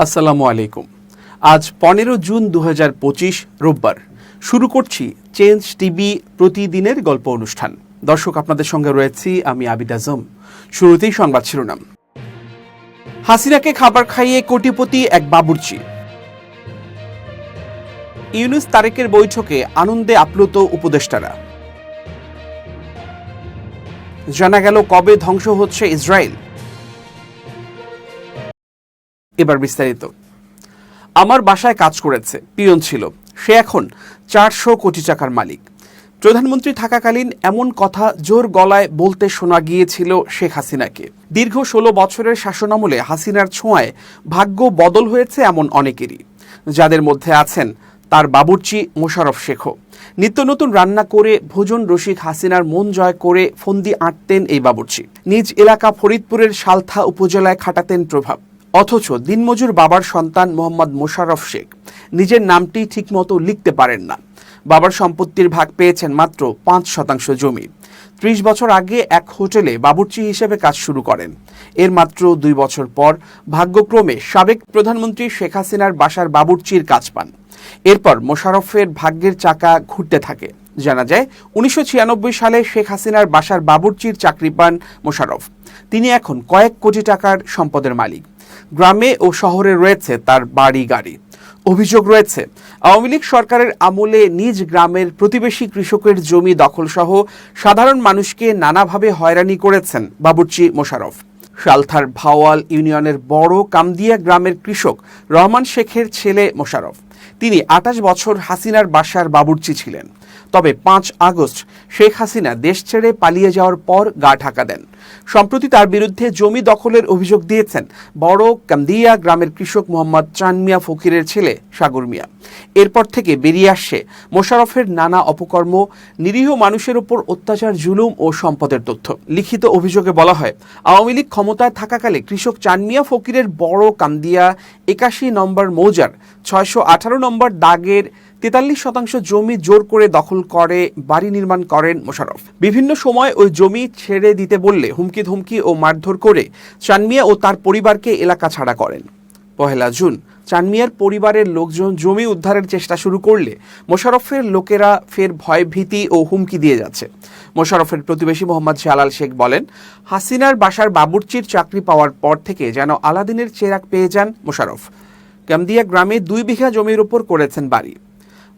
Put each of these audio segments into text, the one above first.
আসসালামু আলাইকুম। আজ 15 জুন 2025 রোববার। শুরু করছি চেঞ্জ টিভি প্রতিদিনের গল্প অনুষ্ঠান। দর্শক, আপনাদের সঙ্গে রয়েছি আমি আবিদ আজম। শুরুতেই সংবাদ শিরোনাম। হাসিনাকে খাবার খাইয়ে কোটিপতি এক বাবুর্চি। ইউনূস তারেকের বৈঠকে আনন্দে আপ্লুত উপদেষ্টারা। জানা গেল কবে ধ্বংস হচ্ছে ইসরায়েল। এবার বিস্তারিত। আমার বাসায় কাজ করেছে, পিয়ন ছিল, সে এখন 400 কোটি টাকার মালিক। প্রধানমন্ত্রী থাকাকালীন এমন কথা জোর গলায় বলতে শোনা গিয়েছিল শেখ হাসিনাকে। দীর্ঘ 16 বছরের শাসনামলে হাসিনার ছোঁয়ায় ভাগ্য বদল হয়েছে এমন অনেকেরই, যাদের মধ্যে আছেন তার বাবুর্চি মোশাররফ শেখও। নিত্য নতুন রান্না করে ভোজন রসিক হাসিনার মন জয় করে ফন্দি আঁটতেন এই বাবুর্চি। নিজ এলাকা ফরিদপুরের সালথা উপজেলায় খাটাতেন প্রভাব। অথচ দিনমজুর বাবার সন্তান মোহাম্মদ মোশাররফ শেখ নিজের নামটি ঠিকমতো লিখতে পারেন না। বাবার সম্পত্তির ভাগ পেয়েছেন মাত্র 5% জমি। 30 বছর আগে এক হোটেলে বাবুর্চি হিসেবে কাজ শুরু করেন। এর মাত্র 2 বছর পর ভাগ্যক্রমে সাবেক প্রধানমন্ত্রী শেখ হাসিনার বাসার বাবুর্চির কাজ পান। এরপর মোশাররফের ভাগ্যের চাকা ঘুরতে থাকে। জানা যায় 1996 সালে শেখ হাসিনার বাসার বাবুর্চির চাকরি পান মোশাররফ। তিনি এখন কয়েক কোটি টাকার সম্পদের মালিক। গ্রামে ও শহরে রয়েছে তার বাড়ি গাড়ি। অভিযোগ রয়েছে আওয়ামী লীগ সরকারের আমলে নিজ গ্রামের প্রতিবেশী কৃষকের জমি দখলসহ সাধারণ মানুষকে নানাভাবে হয়রানি করেছেন বাবুর্চি মোশাররফ। সালথার ভাওয়াল ইউনিয়নের বড় কামদিয়া গ্রামের কৃষক রহমান শেখের ছেলে মোশাররফ। তিনি 28 বছর হাসিনার বাসার বাবুর্চি ছিলেন। তবে 5 আগস্ট শেখ হাসিনা দেশ ছেড়ে পালিয়ে যাওয়ার পর গা ঢাকা দেন। সম্প্রতি তার বিরুদ্ধে জমি দখলের অভিযোগ দিয়েছেন বড় কামদিয়া গ্রামের কৃষক মোহাম্মদ চান মিয়া ফকিরের ছেলে সাগর মিয়া। এরপর থেকে বেরিয়ে আসছে মোশাররফের নানা অপকর্ম, নিরীহ মানুষের উপর অত্যাচার, জুলুম ও সম্পদের তথ্য। লিখিত অভিযোগে বলা হয়, আওয়ামী লীগ ক্ষমতায় থাকাকালে কৃষক চান মিয়া ফকিরের বড় কামদিয়া 81 নম্বর মৌজার 618 নম্বর দাগের 43% জমি জোর করে দখল করে বাড়ি নির্মাণ করেন মোশাররফ। বিভিন্ন সময় ওই জমি ছেড়ে দিতে বললে হুমকি ধমকি ও মারধর করে চান মিয়া ও তার পরিবারকে এলাকা ছাড়া করেন। 1 জুন চান মিয়ার পরিবারের লোকজন জমি উদ্ধারের চেষ্টা শুরু করলে মোশাররফের লোকেরা ফের ভয় ভীতি ও হুমকি দিয়ে যাচ্ছে। মোশাররফের প্রতিবেশী মোহাম্মদ জালাল শেখ বলেন, হাসিনার বাসার বাবুর্চির চাকরি পাওয়ার পর থেকে যেন আলাদিনের চেরাগ পেয়ে যান মোশাররফ। কামদিয়া গ্রামে 2 বিঘা জমির উপর করেছেন বাড়ি।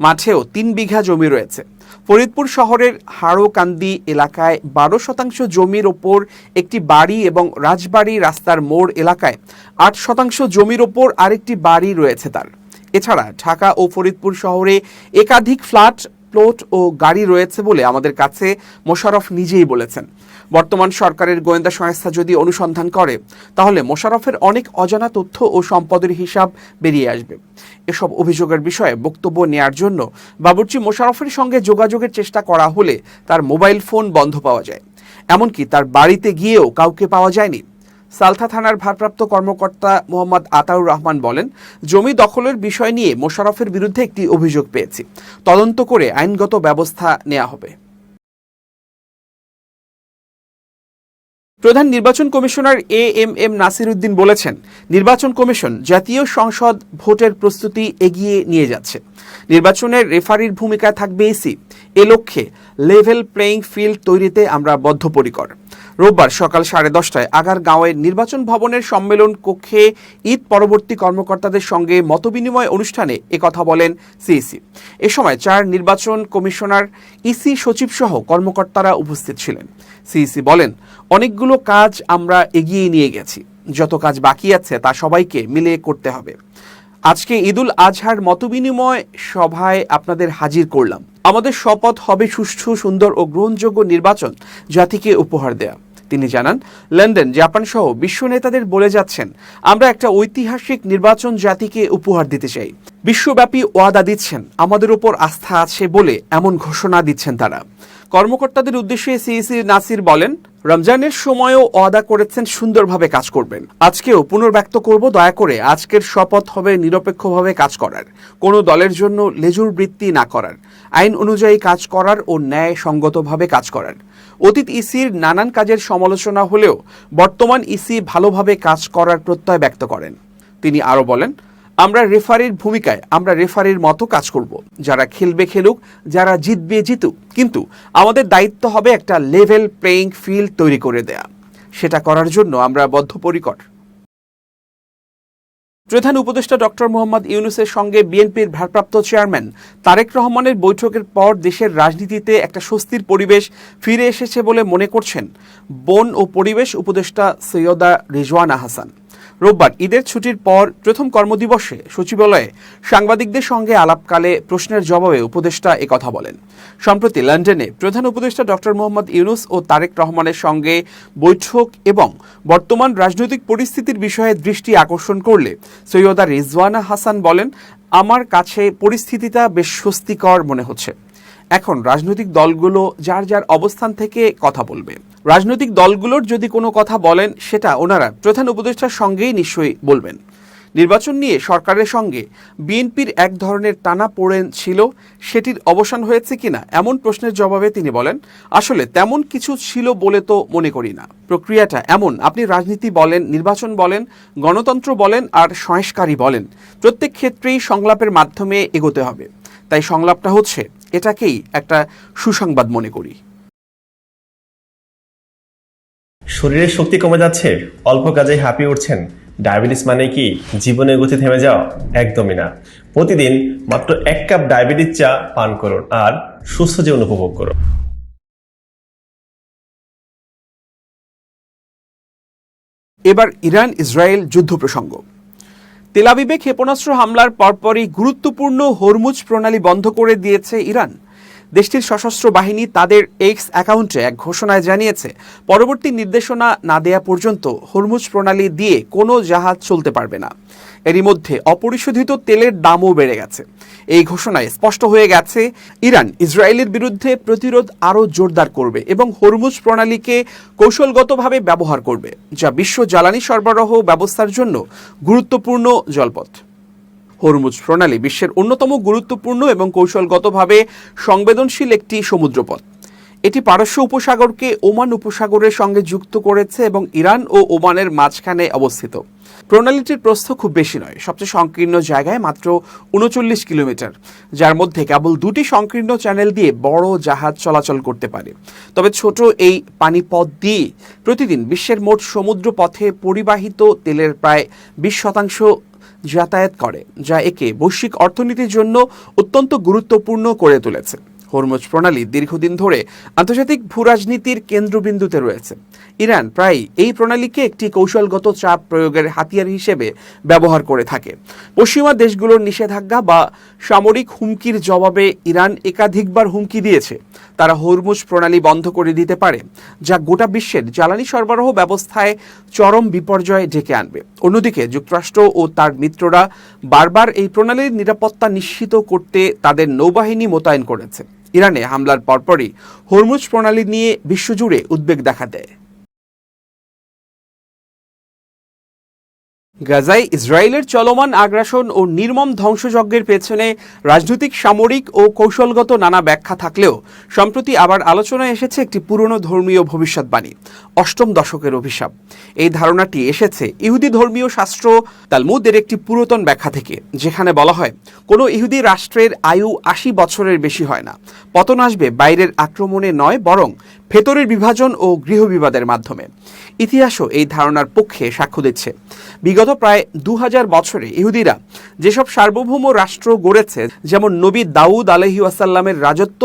মাঠেও 3 বিঘা জমি রয়েছে। ফরিদপুর শহরের হাড়োকান্দি এলাকায় 12% জমির ওপর একটি বাড়ি এবং রাজবাড়ি রাস্তার মোড় এলাকায় 8% জমির ওপর আরেকটি বাড়ি রয়েছে তার। এছাড়া ঢাকা ও ফরিদপুর শহরে একাধিক ফ্ল্যাট, প্লট ও গাড়ি রয়েছে বলে আমাদের কাছে মোশাররফ নিজেই বলেছেন। বর্তমান সরকারের গোয়েন্দা সংস্থা যদি অনুসন্ধান করে তাহলে মোশাররফের অনেক অজানা তথ্য ও সম্পদের হিসাব বেরিয়ে আসবে। এসব অভিযোগের বিষয়ে বক্তব্য নেয়ার জন্য বাবুর্চি মোশাররফের সঙ্গে যোগাযোগের চেষ্টা করা হলে তার মোবাইল ফোন বন্ধ পাওয়া যায়। এমনকি তার বাড়িতে গিয়েও কাউকে পাওয়া যায়নি। সালথা থানার ভারপ্রাপ্ত কর্মকর্তা মোহাম্মদ আতাউর রহমান বলেন, জমি দখলের বিষয় নিয়ে মোশাররফের বিরুদ্ধে একটি অভিযোগ পেয়েছি। তদন্ত করে আইনগত ব্যবস্থা নেওয়া হবে। প্রধান নির্বাচন কমিশনার এএমএম নাসির উদ্দিন বলেছেন, নির্বাচন কমিশন জাতীয় সংসদ ভোটের প্রস্তুতি এগিয়ে নিয়ে যাচ্ছে। নির্বাচনের রেফারির ভূমিকায় থাকবে ইসি। এ লক্ষ্যে লেভেল প্লেয়িং ফিল্ড তৈরিতে আমরা বদ্ধপরিকর। রোববার সকাল 10:30টায় আগারগাঁওয়ের নির্বাচন ভবনের সম্মেলন কক্ষে ঈদ পরবর্তী কর্মকর্তাদের সঙ্গে মতবিনিময় অনুষ্ঠানে একথা বলেন সিইসি। এ সময় 4 নির্বাচন কমিশনার, ইসি সচিব সহ কর্মকর্তারা উপস্থিত ছিলেন। সিইসি বলেন, অনেকগুলো কাজ আমরা এগিয়ে নিয়ে গেছি। যত কাজ বাকি আছে তা সবাইকে মিলে করতে হবে। আজকে ঈদুল আজহার মতবিনিময় সভায় আপনাদের হাজির করলাম। আমাদের শপথ হবে সুষ্ঠু, সুন্দর ও গ্রহণযোগ্য নির্বাচন জাতিকে উপহার দেয়া। তিনি জানান, লন্ডন, জাপান সহ বিশ্ব নেতাদের বলে যাচ্ছেন, আমরা একটা ঐতিহাসিক নির্বাচন জাতিকে উপহার দিতে চাই। বিশ্বব্যাপী ওয়াদা দিচ্ছেন, আমাদের উপর আস্থা আছে বলে এমন ঘোষণা দিচ্ছেন তারা। কর্মকর্তাদের উদ্দেশ্যে সিইসি নাসির বলেন, রমজানের সময়ও ওয়াদা করেছেন সুন্দরভাবে কাজ করবেন। আজকেও পুনর্ব্যক্ত করব, দয়া করে আজকের শপথ হবে নিরপেক্ষভাবে কাজ করার, কোনো দলের জন্য লেজুর বৃত্তি না করার, আইন অনুযায়ী কাজ করার ও ন্যায় সঙ্গতভাবে কাজ করার। অতীত ইসির নানান কাজের সমালোচনা হলেও বর্তমান ইসি ভালোভাবে কাজ করার প্রত্যয় ব্যক্ত করেন। তিনি আরও বলেন, আমরা রেফারির ভূমিকায় আমরা রেফারির মতো কাজ করব। যারা খেলবে খেলুক, যারা জিতবে জিতুক, কিন্তু আমাদের দায়িত্ব হবে একটা লেভেল প্লেয়িং ফিল্ড তৈরি করে দেয়া। সেটা করার জন্য আমরা বদ্ধপরিকর। প্রধান উপদেষ্টা ডক্টর মোহাম্মদ ইউনূসের সঙ্গে বিএনপির ভারপ্রাপ্ত চেয়ারম্যান তারেক রহমানের বৈঠকের পর দেশের রাজনীতিতে একটা স্বস্তির পরিবেশ ফিরে এসেছে বলে মনে করছেন বন ও পরিবেশ উপদেষ্টা সৈয়দা রিজওয়ানা হাসান। রোববার ঈদের ছুটির পর প্রথম কর্মদিবসে সচিবালয়ে সাংবাদিকদের সঙ্গে আলাপকালে প্রশ্নের জবাবে উপদেষ্টা একথা বলেন। সম্প্রতি লন্ডনে প্রধান উপদেষ্টা ডক্টর মোহাম্মদ ইউনূস ও তারেক রহমানের সঙ্গে বৈঠক এবং বর্তমান রাজনৈতিক পরিস্থিতির বিষয়ে দৃষ্টি আকর্ষণ করলে সৈয়দা রিজওয়ানা হাসান বলেন, আমার কাছে পরিস্থিতিটা বেশ স্বস্তিকর মনে হচ্ছে। এখন রাজনৈতিক দলগুলো যার যার অবস্থান থেকে কথা বলবে। রাজনৈতিক দলগুলোর যদি কোনো কথা বলেন সেটা ওনারা প্রধান উপদেষ্টার সঙ্গেই নিশ্চয়ই বলবেন। নির্বাচন নিয়ে সরকারের সঙ্গে বিএনপির এক ধরনের টানাপোড়েন ছিল, সেটির অবসান হয়েছে কিনা এমন প্রশ্নের জবাবে তিনি বলেন, আসলে তেমন কিছু ছিল বলে তো মনে করি না। প্রক্রিয়াটা এমন, আপনি রাজনীতি বলেন, নির্বাচন বলেন, গণতন্ত্র বলেন আর সংস্কারই বলেন, প্রত্যেক ক্ষেত্রেই সংলাপের মাধ্যমে এগোতে হবে। তাই সংলাপটা হচ্ছে, এটাকেই একটা সুসংবাদ মনে করি। শরীরের শক্তি কমে যাচ্ছে, অল্প কাজেই হাঁপিয়ে উঠছেন। ডায়াবেটিস মানে কি জীবনের গতি থেমে যাওয়া? একদমই না। প্রতিদিন মাত্র 1 কাপ ডায়াবেটিস চা পান করুন আর সুস্থ জীবন উপভোগ করুন। এবার ইরান ইসরায়েল যুদ্ধ প্রসঙ্গ। তেল আবিবে ক্ষেপণাস্ত্র হামলার পরপরই গুরুত্বপূর্ণ হরমুজ প্রণালী বন্ধ করে দিয়েছে ইরান। দেশটির সশস্ত্র বাহিনী তাদের এক্স অ্যাকাউন্টে এক ঘোষণায় জানিয়েছে, পরবর্তী নির্দেশনা না দেয়া পর্যন্ত হরমুজ প্রণালী দিয়ে কোনো জাহাজ চলতে পারবে না। এরই মধ্যে অপরিশোধিত তেলের দামও বেড়ে গেছে। এই ঘোষণায় স্পষ্ট হয়ে গেছে ইরান ইসরায়েলের বিরুদ্ধে প্রতিরোধ আরও জোরদার করবে এবং হরমুজ প্রণালীকে কৌশলগতভাবে ব্যবহার করবে, যা বিশ্ব জ্বালানি সরবরাহ ব্যবস্থার জন্য গুরুত্বপূর্ণ জলপথ। হরমুজ প্রণালী বিশ্বের অন্যতম গুরুত্বপূর্ণ এবং কৌশলগতভাবে সংবেদনশীল একটি সমুদ্রপথ। এটি পারস্য উপসাগরকে ওমান উপসাগরের সঙ্গে যুক্ত করেছে এবং ইরান ও ওমানের মাঝখানে অবস্থিত। প্রণালীটির প্রস্থ খুব বেশি নয়, সবচেয়ে সংকীর্ণ জায়গায় মাত্র 39 কিলোমিটার, যার মধ্যে কেবল 2টি সংকীর্ণ চ্যানেল দিয়ে বড় জাহাজ চলাচল করতে পারে। তবে ছোট এই পানিপথ দিয়ে প্রতিদিন বিশ্বের মোট সমুদ্র পথে পরিবাহিত তেলের প্রায় 20% যাতায়াত করে, যা একে বৈশ্বিক অর্থনীতির জন্য অত্যন্ত গুরুত্বপূর্ণ করে তুলেছে। হরমুজ প্রণালী দীর্ঘদিন ধরে আন্তর্জাতিক ভূরাজনীতির কেন্দ্রবিন্দুতে রয়েছে। ইরান প্রায় এই প্রণালীকে একটি কৌশলগত চাপ প্রয়োগের হাতিয়ার হিসেবে ব্যবহার করে থাকে। পশ্চিমা দেশগুলোর নিষেধাজ্ঞা বা সামরিক হুমকির জবাবে ইরান একাধিকবার হুমকি দিয়েছে তারা হরমুজ প্রণালী বন্ধ করে দিতে পারে, যা গোটা বিশ্বের জ্বালানি সরবরাহ ব্যবস্থায় চরম বিপর্যয় ডেকে আনবে। অন্যদিকে যুক্তরাষ্ট্র ও তার মিত্ররা বারবার এই প্রণালীর নিরাপত্তা নিশ্চিত করতে তাদের নৌবাহিনী মোতায়েন করেছে। ইরানে হামলার পরপরই হরমুজ প্রণালী নিয়ে বিশ্বজুড়ে উদ্বেগ দেখা দেয়। গাজায় ইসরায়েলের চলমান আগ্রাসন ও নির্মম ধ্বংসযজ্ঞের পেছনে রাজনৈতিক, সামরিক ও কৌশলগত নানা ব্যাখ্যা থাকলেও সম্প্রতি আবার আলোচনায় এসেছে একটি পুরনো ধর্মীয় ভবিষ্যৎবাণী, 8ম দশকের অভিশাপ। এই ধারণাটি এসেছে ইহুদি ধর্মীয় শাস্ত্র তালমুদের একটি পুরাতন ব্যাখ্যা থেকে, যেখানে বলা হয় কোনো ইহুদি রাষ্ট্রের আয়ু 80 বছরের বেশি হয় না। পতন আসবে বাইরের আক্রমণে নয়, বরং ভেতরের বিভাজন ও গৃহবিবাদের মাধ্যমে। ইতিহাসও এই ধারণার পক্ষে সাক্ষ্য দিচ্ছে। বিগত প্রায় 2000 বছরে ইহুদিরা যেসব সার্বভৌম রাষ্ট্র গড়েছে, যেমন নবী দাউদ আলাইহি ওয়াসাল্লামের রাজত্ব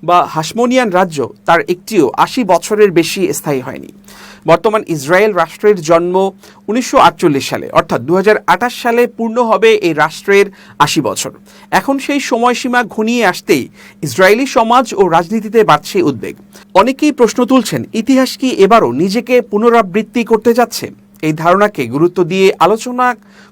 বা হাশমোনিয়ান রাজ্য, তার একটিও 80 বছরের বেশি স্থায়ী হয়নি। বর্তমান ইসরায়েল রাষ্ট্রের জন্ম 1948 সালে, অর্থাৎ 2028 সালে পূর্ণ হবে এই রাষ্ট্রের 80 বছর। এখন সেই সময়সীমা ঘনিয়ে আসতেই ইসরায়েলি সমাজ ও রাজনীতিতে বাড়ছে উদ্বেগ। অনেকেই প্রশ্ন তুলছেন, ইতিহাস কি এবারও নিজেকে পুনরাবৃত্তি করতে যাচ্ছে? এই ধারণাকে গুরুত্ব দিয়ে আলোচনা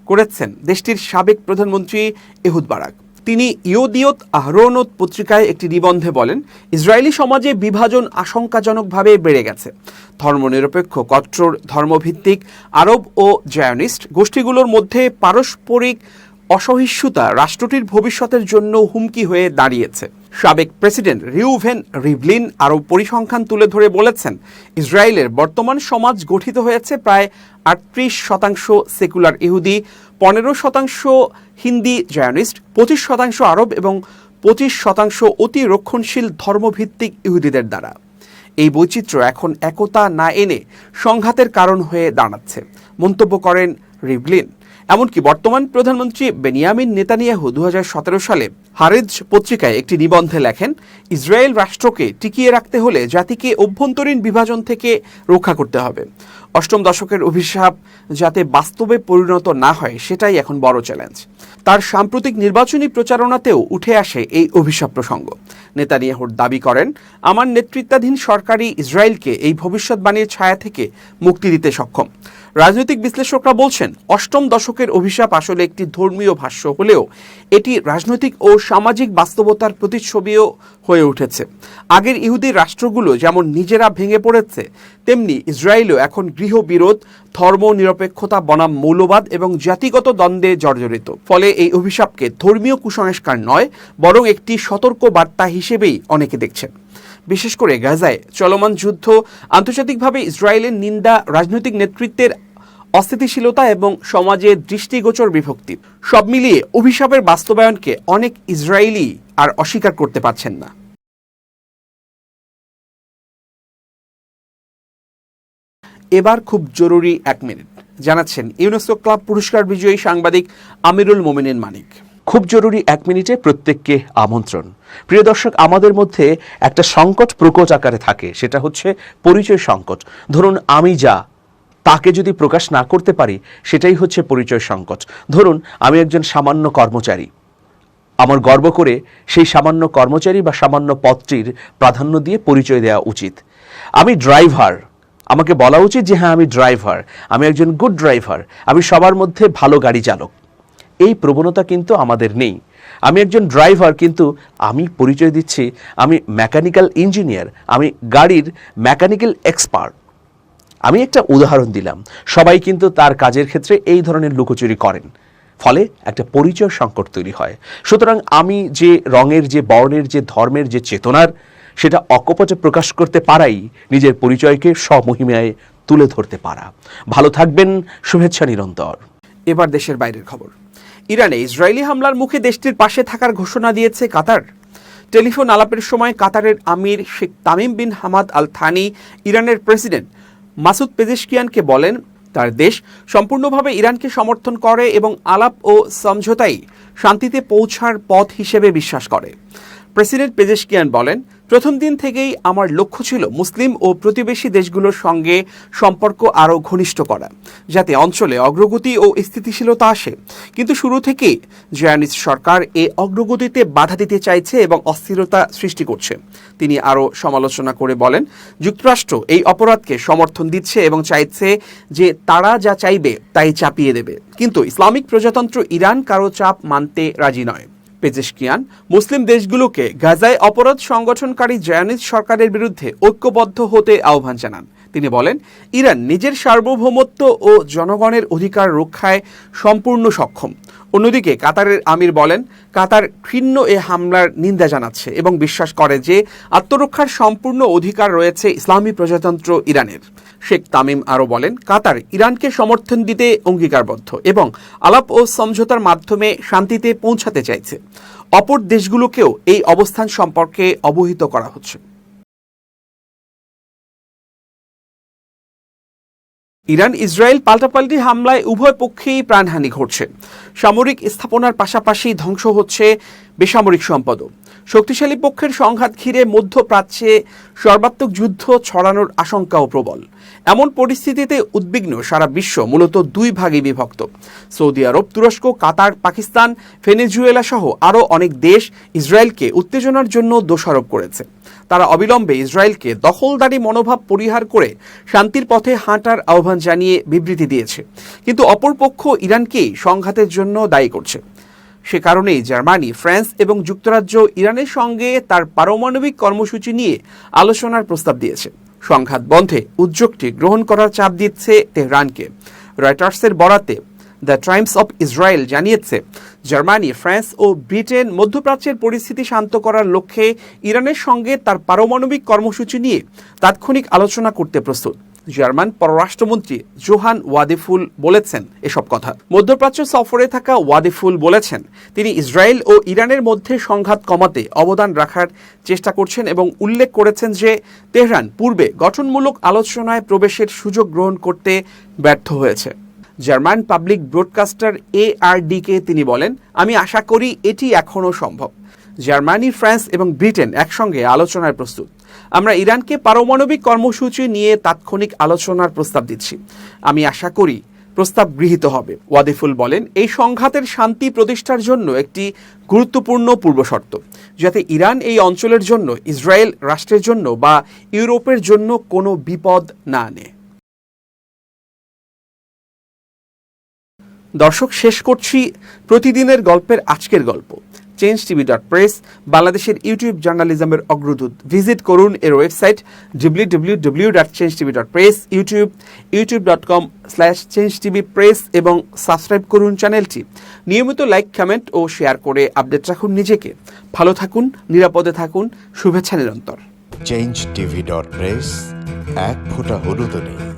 করেছেন দেশটির সাবেক প্রধানমন্ত্রী এহুদ বারাক। তিনি ইয়োদিয়ত আহরোনট পত্রিকায় একটি নিবন্ধে বলেন, ইসরায়েলি সমাজে বিভাজন আশঙ্কাজনকভাবে বেড়ে গেছে। ধর্মনিরপেক্ষ, কট্টর ধর্মভিত্তিক আরব ও জায়নিস্ট গোষ্ঠীগুলোর মধ্যে পারস্পরিক অসহিষ্ণুতা রাষ্ট্রটির ভবিষ্যতের জন্য হুমকি হয়ে দাঁড়িয়েছে। সাবেক প্রেসিডেন্ট রিউভেন রিভলিন আরও পরিসংখ্যান তুলে ধরে বলেছেন, ইসরায়েলের বর্তমান সমাজ গঠিত হয়েছে প্রায় 38% সেকুলার ইহুদি, 15% হিন্দি জায়নিস্ট, 25% আরব এবং 25% অতি রক্ষণশীল ধর্মভিত্তিক ইহুদিদের দ্বারা। এই বৈচিত্র্য এখন একতা না এনে সংঘাতের কারণ হয়ে দাঁড়াচ্ছে, মন্তব্য করেন রিভলিন। এমনকি বর্তমান প্রধানমন্ত্রী বেনিয়ামিন নেতানিয়াহু 2017 সালে হারেজ পত্রিকায় একটি নিবন্ধে লেখেন, ইসরায়েল রাষ্ট্রকে টিকিয়ে রাখতে হলে জাতিকে অভ্যন্তরীণ বিভাজন থেকে রক্ষা করতে হবে। অষ্টম দশকের অভিশাপ যাতে বাস্তবে পরিণত না হয় সেটাই এখন বড় চ্যালেঞ্জ। তার সাম্প্রতিক নির্বাচনী প্রচারণাতেও উঠে আসে এই অভিশাপ প্রসঙ্গ। নেতানিয়াহুর দাবি করেন, আমার নেতৃত্বাধীন সরকারই ইসরায়েলকে এই ভবিষ্যৎবাণীর ছায়া থেকে মুক্তি দিতে সক্ষম। রাজনৈতিক বিশ্লেষকরা বলছেন, অষ্টম দশকের অভিশাপ আসলে একটি ধর্মীয় ভাষ্য হলেও এটি রাজনৈতিক ও সামাজিক বাস্তবতার প্রতিচ্ছবিও হয়ে উঠেছে। আগের ইহুদি রাষ্ট্রগুলো যেমন নিজেরা ভেঙে পড়েছে, তেমনি ইসরায়েলও এখন গৃহবিরোধ, ধর্ম নিরপেক্ষতা বনাম মৌলবাদ এবং জাতিগত দ্বন্দ্বে জর্জরিত। ফলে এই অভিশাপকে ধর্মীয় কুসংস্কার নয়, বরং একটি সতর্ক বার্তা হিসেবেই অনেকে দেখছেন। বিশেষ করে গাজায় চলমান যুদ্ধ, আন্তর্জাতিকভাবে ইসরায়েলের নিন্দা, রাজনৈতিক নেতৃত্বের অস্থিতিশীলতা এবং সমাজের দৃষ্টিগোচর বিভক্তি, সব মিলিয়ে অভিশাপের বাস্তবায়নকে অনেক ইসরায়েলি আর অস্বীকার করতে পারছেন না। এবার খুব জরুরি 1 মিনিট, জানাচ্ছেন ইউনেস্কো ক্লাব পুরস্কার বিজয়ী সাংবাদিক আমিরুল মোমিনিন মানিক। খুব জরুরি 1 মিনিটে প্রত্যেককে আমন্ত্রণ। প্রিয় দর্শক, আমাদের মধ্যে একটা সংকট প্রকট আকারে থাকে, সেটা হচ্ছে পরিচয় সংকট। ধরুন আমি যা, তাকে যদি প্রকাশ না করতে পারি, সেটাই হচ্ছে পরিচয় সংকট। ধরুন আমি একজন সামান্য কর্মচারী, আমার গর্ব করে সেই সামান্য কর্মচারী বা সামান্য পদটির প্রাধান্য দিয়ে পরিচয় দেওয়া উচিত। আমি ড্রাইভার, আমাকে বলা উচিত যে হ্যাঁ আমি ড্রাইভার, আমি একজন গুড ড্রাইভার, আমি সবার মধ্যে ভালো গাড়ি চালক। এই প্রবণতা কিন্তু আমাদের নেই। আমি একজন ড্রাইভার, কিন্তু আমি পরিচয় দিচ্ছি আমি মেকানিক্যাল ইঞ্জিনিয়ার, আমি গাড়ির মেকানিক্যাল এক্সপার্ট। আমি একটা উদাহরণ দিলাম। সবাই কিন্তু তার কাজের ক্ষেত্রে এই ধরনের লুকোচুরি করেন, ফলে একটা পরিচয় সংকট তৈরি হয়। সুতরাং আমি যে রঙের, যে বর্ণের, যে ধর্মের, যে চেতনার, সেটা অকপটে প্রকাশ করতে পারাই নিজের পরিচয়কে স্বমহিমায় তুলে ধরতে পারা। ভালো থাকবেন, শুভেচ্ছা নিরন্তর। এবার দেশের বাইরের খবর। ইরানে ইসরায়েলি হামলার মুখে দেশটির পাশে থাকার ঘোষণা দিয়েছে কাতার। টেলিফোন আলাপের সময় কাতারের আমির Sheikh Tamim bin Hamad Al Thani ইরানের প্রেসিডেন্ট মাসুদ পেজেশকিয়ানকে বলেন, তার দেশ সম্পূর্ণভাবে ইরানকে সমর্থন করে এবং আলাপ ও সমঝোতাই শান্তিতে পৌঁছার পথ হিসেবে বিশ্বাস করে। প্রেসিডেন্ট পেজেশকিয়ান বলেন, প্রথম দিন থেকেই আমার লক্ষ্য ছিল মুসলিম ও প্রতিবেশী দেশগুলোর সঙ্গে সম্পর্ক আরও ঘনিষ্ঠ করা, যাতে অঞ্চলে অগ্রগতি ও স্থিতিশীলতা আসে। কিন্তু শুরু থেকেই জায়নিস্ট সরকার এ অগ্রগতিতে বাধা দিতে চাইছে এবং অস্থিরতা সৃষ্টি করছে। তিনি আরও সমালোচনা করে বলেন, যুক্তরাষ্ট্র এই অপরাধকে সমর্থন দিচ্ছে এবং চাইছে যে তারা যা চাইবে তাই চাপিয়ে দেবে। কিন্তু ইসলামিক প্রজাতন্ত্র ইরান কারো চাপ মানতে রাজি নয়। পেজেশকিয়ান মুসলিম দেশগুলোকে গাজায় অপরাধ সংগঠনকারী জায়নিস্ট সরকারের বিরুদ্ধে ঐক্যবদ্ধ হতে আহ্বান জানান। তিনি বলেন, ইরান নিজের সার্বভৌমত্ব ও জনগণের অধিকার রক্ষায় সম্পূর্ণ সক্ষম। অন্যদিকে কাতারের আমির বলেন, কাতার ঘৃণ্য এ হামলার নিন্দা জানাচ্ছে এবং বিশ্বাস করে যে আত্মরক্ষার সম্পূর্ণ অধিকার রয়েছে ইসলামী প্রজাতন্ত্র ইরানের। শেখ তামিম আরও বলেন, কাতার ইরানকে সমর্থন দিতে অঙ্গীকারবদ্ধ এবং আলাপ ও সমঝোতার মাধ্যমে শান্তিতে পৌঁছাতে চাইছে। অপর দেশগুলোকেও এই অবস্থান সম্পর্কে অবহিত করা হচ্ছে। ইরান ইসরায়েল পাল্টাপাল্টি হামলায় উভয় পক্ষেই প্রাণহানি ঘটছে। সামরিক স্থাপনার পাশাপাশি ধ্বংস হচ্ছে বেসামরিক সম্পদও। শক্তিশালী পক্ষের সংঘাত ঘিরে মধ্যপ্রাচ্যে সর্বাত্মক যুদ্ধ ছড়ানোর আশঙ্কাও প্রবল। এমন পরিস্থিতিতে উদ্বিগ্ন সারা বিশ্ব মূলত 2 ভাগে বিভক্ত। সৌদি আরব, তুরস্ক, কাতার, পাকিস্তান, ভেনেজুয়েলা সহ আরও অনেক দেশ ইসরায়েলকে উত্তেজনার জন্য দোষারোপ করেছে। তারা অবিলম্বে ইসরায়েলকে দখলদারি মনোভাব পরিহার করে শান্তির পথে হাঁটার আহ্বান জানিয়ে বিবৃতি দিয়েছে। কিন্তু অপরপক্ষ ইরানকেই সংঘাতের জন্য দায়ী করছে। সে কারণেই জার্মানি, ফ্রান্স এবং যুক্তরাজ্য ইরানের সঙ্গে তার পারমাণবিক কর্মসূচি নিয়ে আলোচনার প্রস্তাব দিয়েছে। সংঘাত বন্ধে উদ্যোগটি গ্রহণ করার চাপ দিচ্ছে তেহরানকে। রয়টার্সের বরাতে দ্য টাইমস অফ ইসরায়েল জানিয়েছে, জার্মানি, ফ্রান্স ও ব্রিটেন মধ্যপ্রাচ্যের পরিস্থিতি শান্ত করার লক্ষ্যে ইরানের সঙ্গে তার পারমাণবিক কর্মসূচি নিয়ে তাৎক্ষণিক আলোচনা করতে প্রস্তুত। জার্মান পররাষ্ট্রমন্ত্রী জোহান ওয়াদেফুল বলেছেন এসব কথা। মধ্যপ্রাচ্য সফরে থাকা ওয়াদেফুল বলেছেন তিনি ইসরায়েল ও ইরানের মধ্যে সংঘাত কমাতে অবদান রাখার চেষ্টা করছেন এবং উল্লেখ করেছেন যে তেহরান পূর্বে গঠনমূলক আলোচনায় প্রবেশের সুযোগ গ্রহণ করতে ব্যর্থ হয়েছে। জার্মান পাবলিক ব্রডকাস্টার ARD-কে তিনি বলেন, আমি আশা করি এটি এখনও সম্ভব। জার্মানি, ফ্রান্স এবং ব্রিটেন একসঙ্গে আলোচনায় প্রস্তুত। আমরা ইরানকে পারমাণবিক কর্মসূচি নিয়ে তাৎক্ষণিক আলোচনার প্রস্তাব দিচ্ছি। আমি আশা করি প্রস্তাব গৃহীত হবে। ওয়াদেফুল বলেন, এই সংঘাতের শান্তি প্রতিষ্ঠার জন্য একটি গুরুত্বপূর্ণ পূর্বশর্ত, যাতে ইরান এই অঞ্চলের জন্য, ইসরায়েল রাষ্ট্রের জন্য বা ইউরোপের জন্য কোনো বিপদ না আনে। দর্শক, শেষ করছি প্রতিদিনের গল্পের আজকের গল্প। changetv.press বাংলাদেশের ইউটিউব জার্নালিজমের অগ্রদূত। ভিজিট করুন এর ওয়েবসাইট www.changetv.press, youtube.com/changetvpress এবং সাবস্ক্রাইব করুন চ্যানেলটি। নিয়মিত লাইক, কমেন্ট ও শেয়ার করে আপডেট রাখুন নিজেকে। ভালো থাকুন, নিরাপদে থাকুন, শুভেচ্ছা নিরন্তর। changetv.press, এক ফোঁটা হলুদও নেই।